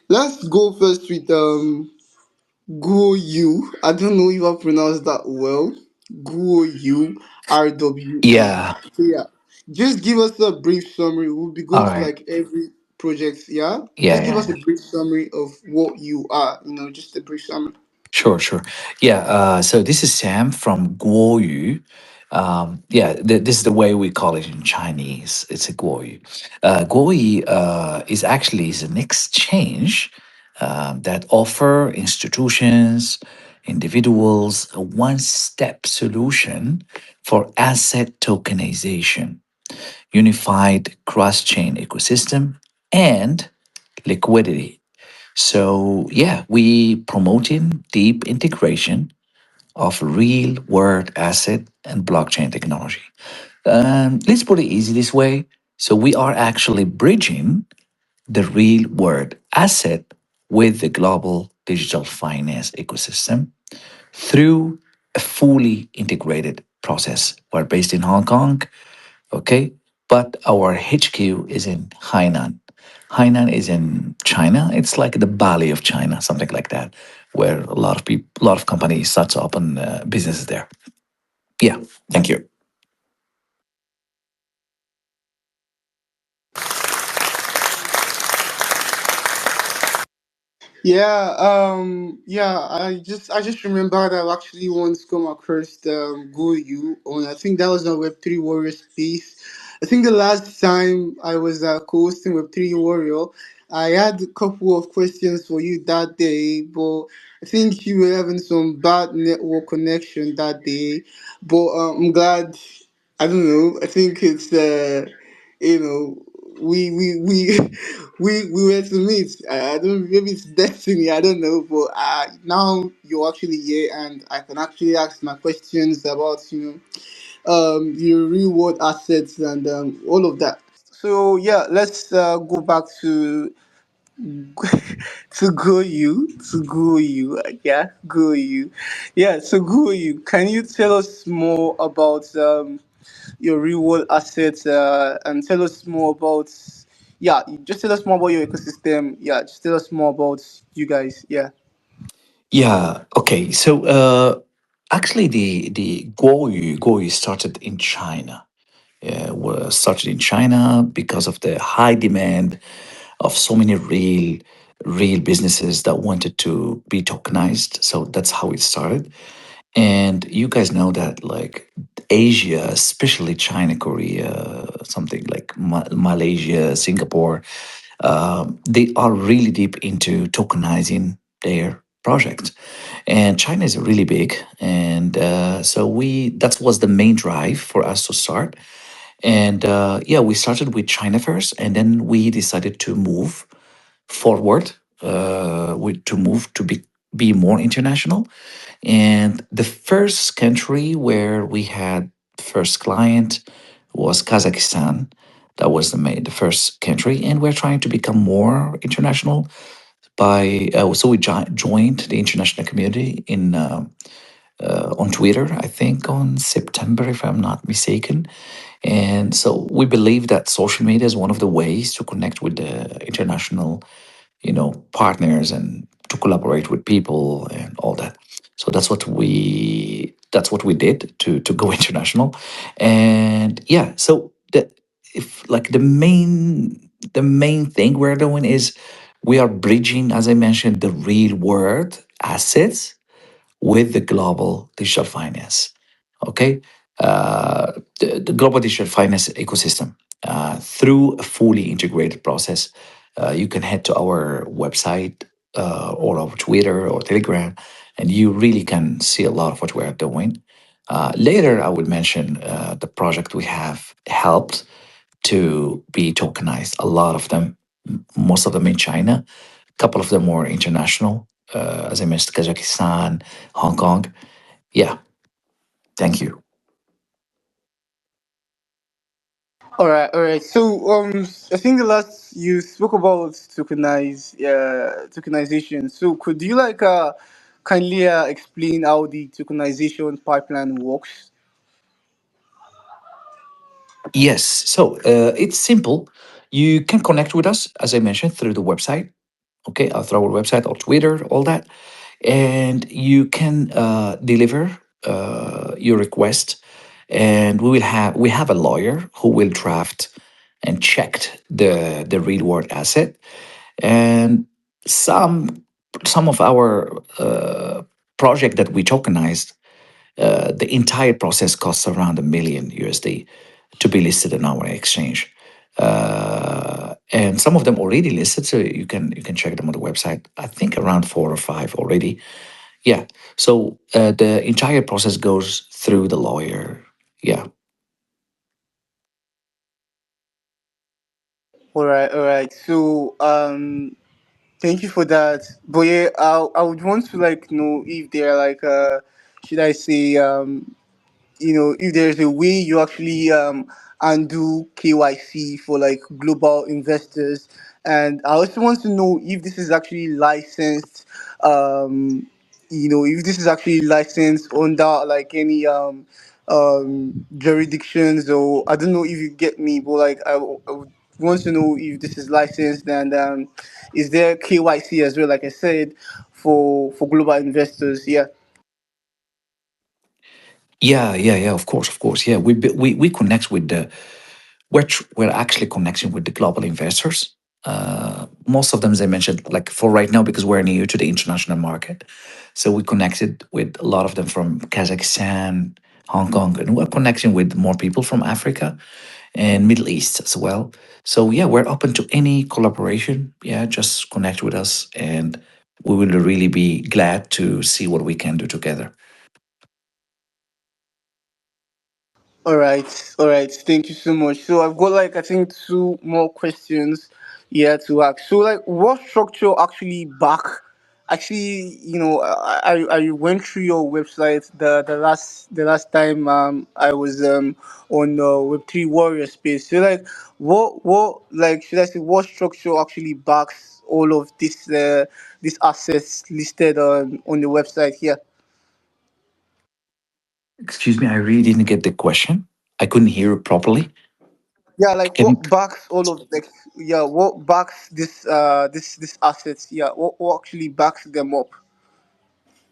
Let's go first with Guoyu. I don't know if I pronounced that well. Guoyu RWA. Yeah. So yeah, just give us a brief summary. We'll be All going to right. like every project. Yeah, Yeah, just give us yeah. a brief summary of what you are. Just a brief summary. Sure, sure. Yeah. So this is Sam from Guoyu. Yeah, this is the way we call it in Chinese. It's a Guoyu. Guoyu is an exchange that offer institutions, individuals a one-step solution for asset tokenization, unified cross-chain ecosystem, and liquidity. So, yeah, we promoting deep integration of real world asset and blockchain technology. Let's put it easy this way. So, we are actually bridging the real world asset with the global digital finance ecosystem through a fully integrated process. We're based in Hong Kong, okay? But our HQ is in Hainan. Hainan is in China. It's like the Bali of China, something like that, where a lot of people, a lot of companies start to open businesses there. Yeah, thank you. Yeah, I just remembered I've actually once come across Guoyu on, I think that was on Web3 Warrior Space. I think the last time I was co-hosting Web3 Warrior, I had a couple of questions for you that day, but I think you were having some bad network connection that day. But I'm glad. I don't know. I think it's you know, we we were to meet. I don't, maybe it's destiny. I don't know, but now you're actually here, and I can actually ask my questions about your real world assets and all of that. So yeah, let's go back to to Goyu, yeah, Goyu, yeah. So Goyu, can you tell us more about your real world assets and tell us more about, yeah, just tell us more about your ecosystem. Yeah, just tell us more about you guys. Yeah. Yeah. Okay. So actually, the Guoyu started in China. Was started in China because of the high demand of so many real businesses that wanted to be tokenized. So that's how it started. And you guys know that like Asia, especially China, Korea, something like Malaysia, Singapore, they are really deep into tokenizing their projects. And China is really big, and so we that was the main drive for us to start. And yeah, we started with China first, and then we decided to move forward, to move to be more international. And the first country where we had first client was Kazakhstan. That was the first country, and we're trying to become more international by. So we joined the international community in on Twitter, I think on September, if I'm not mistaken. And so we believe that social media is one of the ways to connect with the international, partners and to collaborate with people and all that. So that's what we did to go international. And yeah, so that if like the main thing we're doing is we are bridging, as I mentioned, the real world assets with the global digital finance. Okay, the global digital finance ecosystem through a fully integrated process. You can head to our website or our Twitter or Telegram, and you really can see a lot of what we are doing. Later, I would mention the project we have helped to be tokenized. A lot of them, most of them in China, a couple of them more international. As I mentioned, Kazakhstan, Hong Kong. Yeah, thank you. All right. So I think the last you spoke about tokenization. So could you like kindly explain how the tokenization pipeline works? Yes, so it's simple. You can connect with us, as I mentioned, through the website. Okay, through our website or Twitter, all that, and you can deliver your request, and we have a lawyer who will draft and check the real world asset, and some some of our project that we tokenized, the entire process costs around $1 million to be listed in our exchange. And some of them already listed, so you can check them on the website. I think around 4 or 5 already. Yeah. So the entire process goes through the lawyer. Yeah. All right. So thank you for that. But yeah, I would want to like know if there are like should I say if there's a way you actually undo KYC for like global investors, and I also want to know if this is actually licensed, if this is actually licensed under like any jurisdictions, or I don't know if you get me, but like I would want to know if this is licensed, and is there KYC as well, like I said, for global investors? Yeah. Yeah. Of course, of course. Yeah, we connect with the we're actually connecting with the global investors. Most of them, as I mentioned, like for right now, because we're new to the international market, so we connected with a lot of them from Kazakhstan, Hong Kong, and we're connecting with more people from Africa and Middle East as well. So yeah, we're open to any collaboration. Yeah, just connect with us, and we will really be glad to see what we can do together. All right. Thank you so much. So I've got like I think two more questions here to ask. So like, what structure actually back? Actually, I went through your website the last time I was on Web3 Warrior Space. So like, what like should I say what structure actually backs all of this these assets listed on the website here? Excuse me, I really didn't get the question. I couldn't hear it properly. Yeah, like Can you? what backs all of like yeah, what backs this assets? Yeah, what actually backs them up?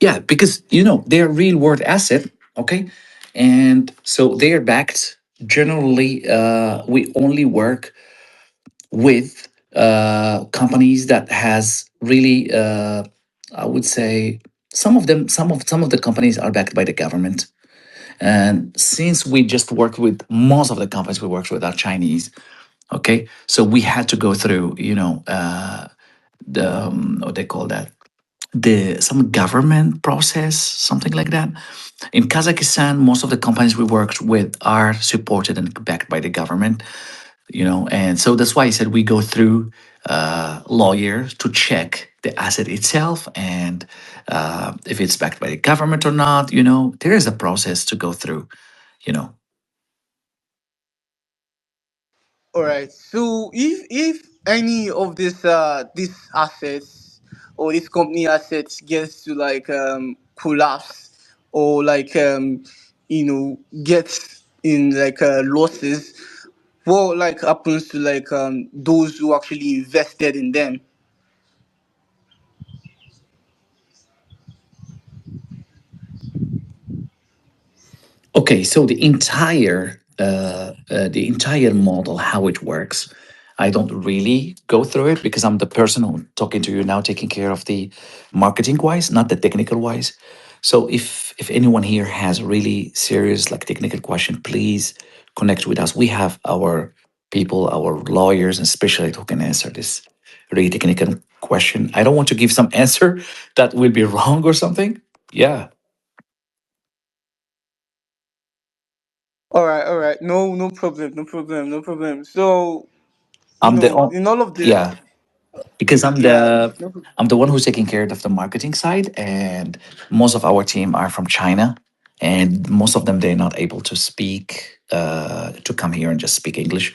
Yeah, because they're real world asset, okay, and so they're backed. Generally, we only work with companies that has really, I would say, some of the companies are backed by the government. And since we just work with most of the companies we work with are Chinese, okay, so we had to go through, the what they call that, the some government process, something like that. In Kazakhstan, most of the companies we worked with are supported and backed by the government, and so that's why I said we go through lawyers to check the asset itself and if it's backed by the government or not. There is a process to go through. You know, All right. So if any of these assets or this company assets gets to like collapse or like gets in like losses, what like happens to like those who actually invested in them? okay, so the entire model, how it works, I don't really go through it because I'm the person who talking to you now, taking care of the marketing wise, not the technical wise. So if anyone here has really serious like technical question, please connect with us. We have our people, our lawyers and specialists who can answer this really technical question. I don't want to give some answer that will be wrong or something. Yeah, All right. No, no problem. No problem. No problem. So I'm the in all of this, yeah, because yeah. No, I'm the one who's taking care of the marketing side, and most of our team are from China, and most of them they're not able to speak to come here and just speak English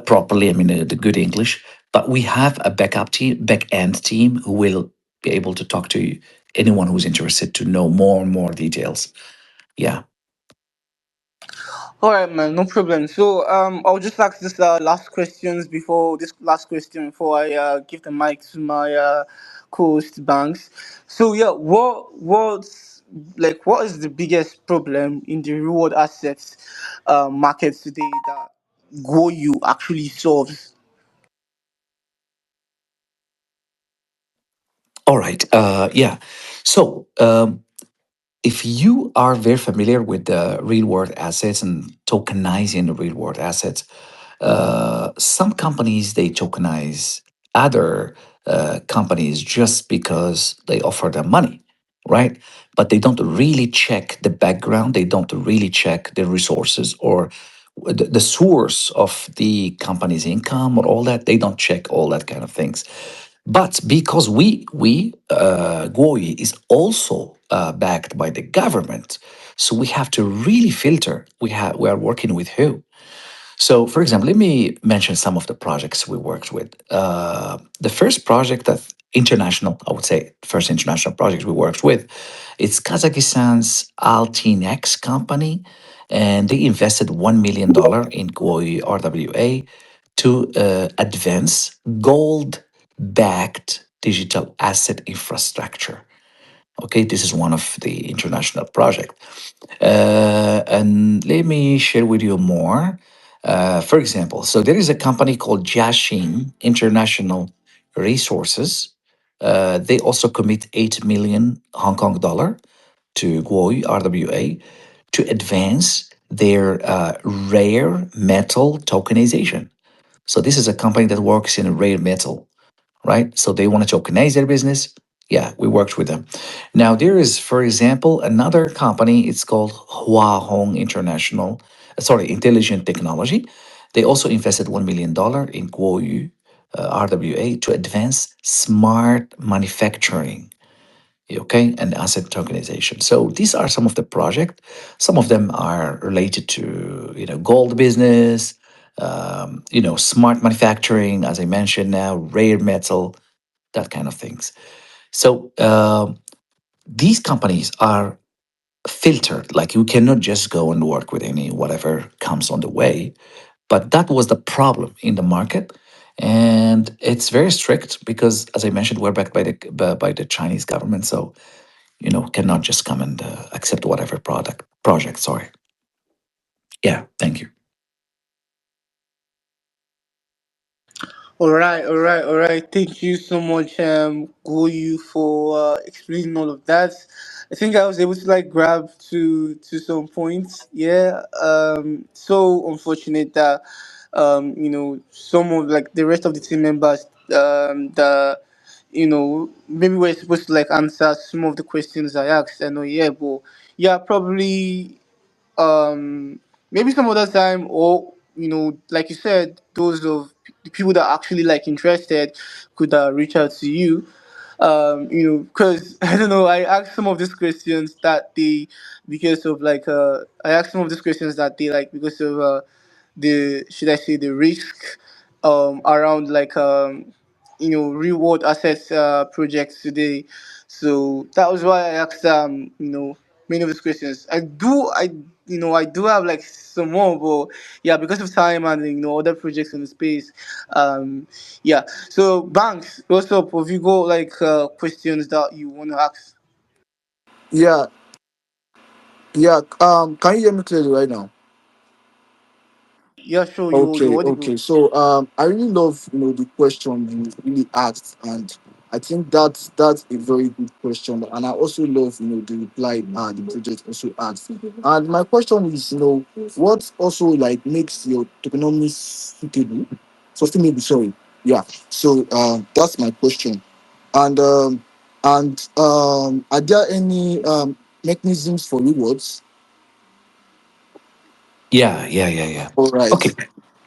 properly. I mean, the good English. But we have a back end team who will be able to talk to anyone who's interested to know more and more details. Yeah. All right, man, no problem. So, I'll just ask this last question before I give the mic to my co-host Banks. So, yeah, what is the biggest problem in the reward assets market today that Goyu actually solves? All right. Yeah. So, if you are very familiar with the real world assets and tokenizing the real world assets, some companies they tokenize other companies just because they offer them money, right? But they don't really check the background. They don't really check the resources or the source of the company's income or all that. They don't check all that kind of things. But because we Guoyi is also backed by the government, so we have to really filter. We are working with who. So, for example, let me mention some of the projects we worked with. The first project that international, I would say, first international project we worked with, it's Kazakhstan's Altinex company, and they invested $1 million in Guoyu RWA to advance gold-backed digital asset infrastructure. Okay, this is one of the international project. And let me share with you more. For example, so there is a company called Jashin International Resources. They also commit 8 million Hong Kong dollar to Guoyu RWA to advance their rare metal tokenization. So this is a company that works in rare metal, right? So they want to tokenize their business. Yeah, we worked with them. Now there is, for example, another company. It's called Hua International. Intelligent Technology. They also invested $1 million in Guoyu RWA to advance smart manufacturing. Okay, and asset tokenization. So these are some of the projects. Some of them are related to gold business, smart manufacturing, as I mentioned now, rare metal, that kind of things. So these companies are filtered. Like you cannot just go and work with any whatever comes on the way. But that was the problem in the market, and it's very strict because, as I mentioned, we're backed by the Chinese government. So cannot just come and accept whatever project. Sorry. Yeah. Thank you. All right. Thank you so much, Goyu, for explaining all of that. I think I was able to like grab to some points. Yeah. So unfortunate that some of like the rest of the team members the maybe we're supposed to like answer some of the questions I asked. I know, yeah, but yeah, probably maybe some other time, or like you said, those of the people that are actually like interested could reach out to you. Because I don't know, I asked some of these questions that they because of like I asked some of these questions that they like because of the should I say the risk around like reward assets projects today. So that was why I asked many of these questions. I do have like some more, but yeah, because of time and other projects in the space. Yeah. So Banks, what's up? Have you got like questions that you want to ask? Yeah, yeah. Can you hear me clearly right now? Yeah, sure. You're Okay, audible. okay. So I really love the question you really asked, and I think that's a very good question. And I also love the reply the project also asked. And my question is what also like makes your economy suitable, sustainable? Sorry, yeah. So that's my question. And are there any mechanisms for rewards? Yeah. Yeah. Yeah. Yeah. All right. Okay.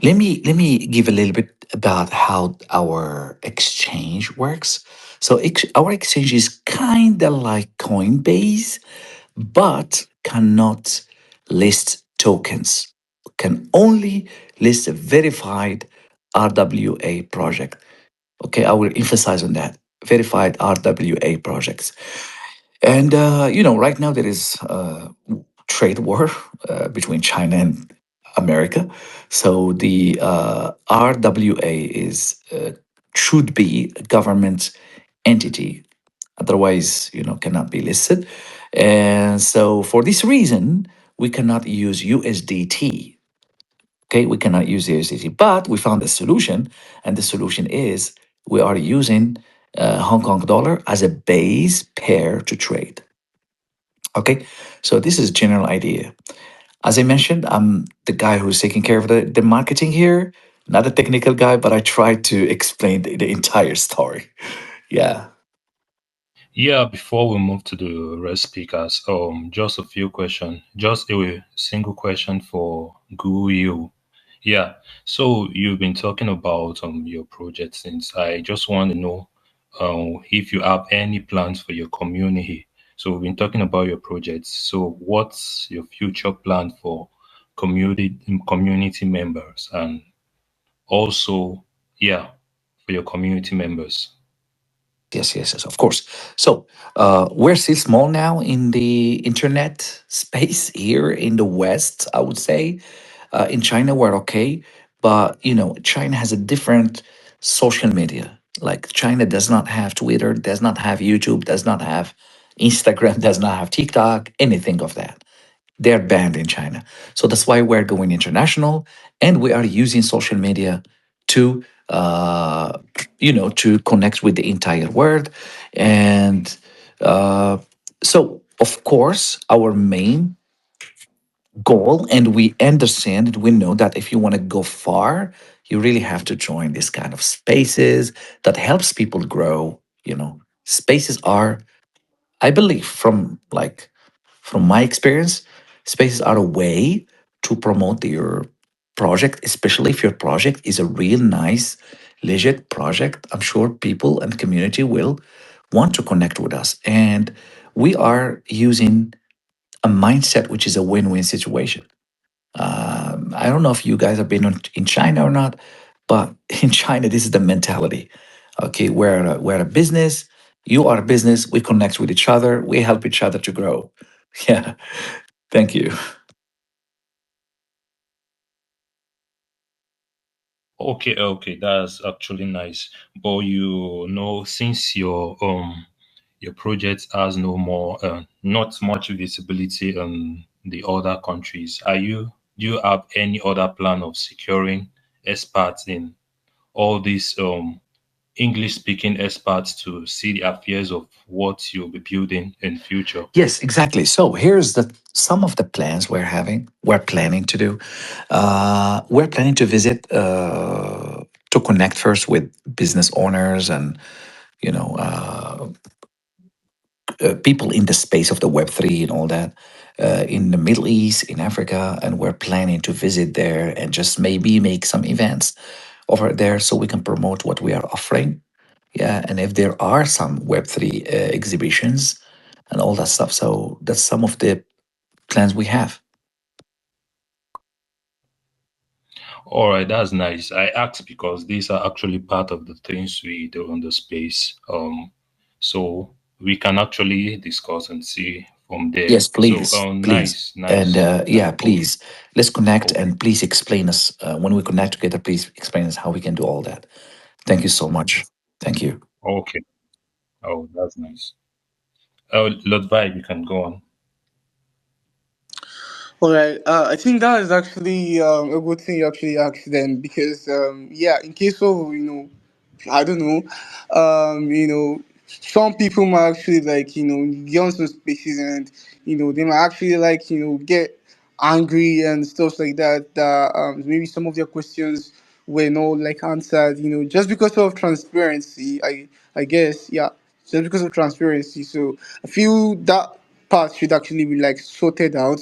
Let me give a little bit about how our exchange works. So our exchange is kind of like Coinbase, but cannot list tokens. Can only list a verified RWA project. Okay, I will emphasize on that. Verified RWA projects. And right now there is trade war between China and America. So the RWA is should be a government entity, otherwise cannot be listed. And so for this reason, we cannot use USDT. Okay, we cannot use the USDT, but we found a solution, and the solution is we are using Hong Kong dollar as a base pair to trade. Okay, so this is general idea. As I mentioned, I'm the guy who's taking care of the marketing here, not a technical guy, but I try to explain the entire story. Yeah. Yeah, before we move to the rest speakers, just a few questions. Just a single question for Guoyu. Yeah, so you've been talking about your project since. I just want to know if you have any plans for your community. So we've been talking about your projects. So what's your future plan for community members and also, yeah, for your community members? Yes, of course. So we're still small now in the internet space here in the West, I would say. In China, we're okay, but China has a different social media. Like China does not have Twitter, does not have YouTube, does not have Instagram, does not have TikTok, anything of that. They're banned in China. So that's why we're going international, and we are using social media to to connect with the entire world. And so of course our main goal, and we understand and we know that if you want to go far, you really have to join this kind of spaces that helps people grow. Spaces are, I believe, from my experience, spaces are a way to promote your project, especially if your project is a real nice, legit project. I'm sure people and the community will want to connect with us. And we are using a mindset which is a win-win situation. I don't know if you guys have been in China or not, but in China, this is the mentality. Okay, we're a business. You are a business. We connect with each other. We help each other to grow. Yeah. Thank you. Okay, okay, that's actually nice. But you know, since your project has no more not much visibility in the other countries, do you have any other plan of securing experts in all these English speaking experts to see the affairs of what you'll be building in future? Yes, exactly. So here's the some of the plans we're planning to do. We're planning to visit to connect first with business owners and you know uh, people in the space of the Web3 and all that in the Middle East, in Africa, and we're planning to visit there and just maybe make some events over there so we can promote what we are offering. Yeah, and if there are some Web3 exhibitions and all that stuff, so that's some of the plans we have. All right, that's nice. I asked because these are actually part of the things we do on the space. So we can actually discuss and see from there. Yes, So, please, please, nice, and nice. yeah, Okay, please, let's connect okay, and please explain us when we connect together. Please explain us how we can do all that. Thank you so much. Thank you. okay. Oh, that's nice. Oh, Lord Vibe, you can go on. All right. I think that is actually a good thing you actually asked them because yeah, in case of I don't know, some people might actually like get on some spaces and they might actually like get angry and stuff like that. That maybe some of their questions were not like answered. Just because of transparency. I guess yeah, just because of transparency. So I feel that part should actually be like sorted out,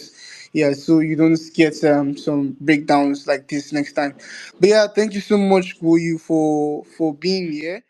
yeah, so you don't get some breakdowns like this next time. But yeah, thank you so much, Goyu, for being here.